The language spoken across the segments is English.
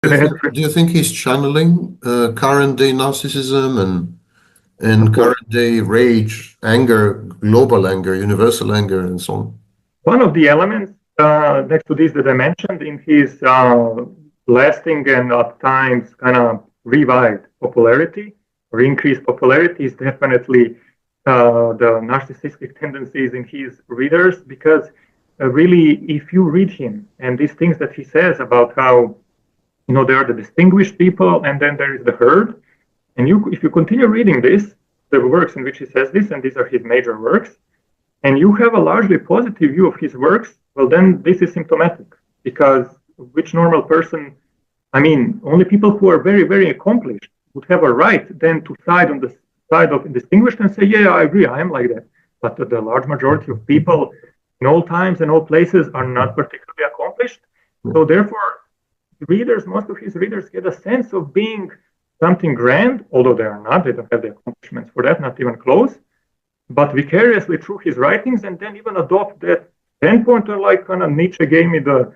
Do you think he's channeling current day narcissism and current day rage, anger, global anger, universal anger, and so on? One of the elements next to this that I mentioned in his lasting and at times kind of revived popularity or increased popularity is definitely the narcissistic tendencies in his readers, because really, if you read him and these things that he says about how there are the distinguished people and then there is the herd, and if you continue reading this, the works in which he says this, and these are his major works, and you have a largely positive view of his works, well, then this is symptomatic, because which normal person, only people who are very, very accomplished would have a right then to side on the side of distinguished and say, yeah, I agree, I am like that. But the large majority of people in all times and all places are not particularly accomplished. So therefore, most of his readers get a sense of being something grand, although they are not, they don't have the accomplishments for that, not even close, but vicariously through his writings, and then even adopt that standpoint, like kind of Nietzsche gave me the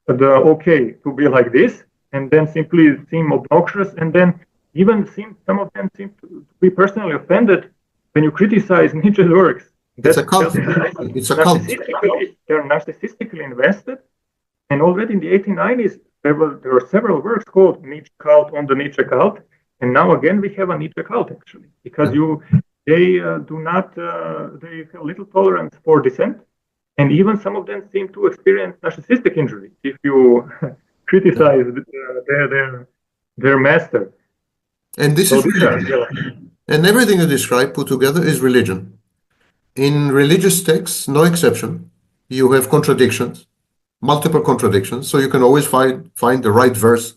okay to be like this, and then simply seem obnoxious, and then even some of them seem to be personally offended when you criticize Nietzsche's works. It's a cult. It's a cult. They're narcissistically invested, and already in the 1890s, there were several works called Nietzsche-cult on the Nietzsche-cult, and now again we have a Nietzsche-cult actually, because they have little tolerance for dissent, and even some of them seem to experience narcissistic injury if you criticize their master. And this is religion. And everything you describe put together is religion. In religious texts, no exception, you have contradictions, multiple contradictions, so you can always find the right verse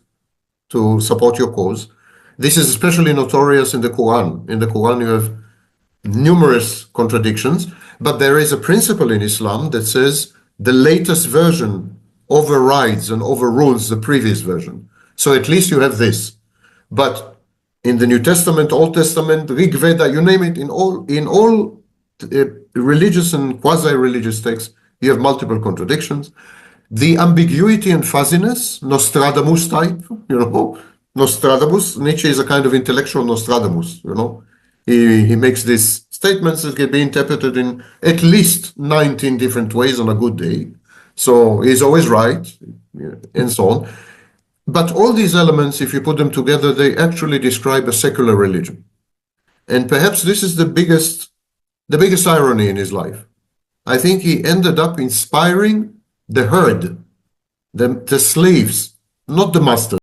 to support your cause. This is especially notorious in the Quran. In the Quran, you have numerous contradictions, but there is a principle in Islam that says the latest version overrides and overrules the previous version. So at least you have this. But in the New Testament, Old Testament, Rig Veda, you name it, in all religious and quasi-religious texts, you have multiple contradictions. The ambiguity and fuzziness, Nostradamus type, Nostradamus, Nietzsche is a kind of intellectual Nostradamus, He makes these statements that can be interpreted in at least 19 different ways on a good day. So he's always right, and so on. But all these elements, if you put them together, they actually describe a secular religion. And perhaps this is the biggest irony in his life. I think he ended up inspiring the herd, the slaves, not the masters.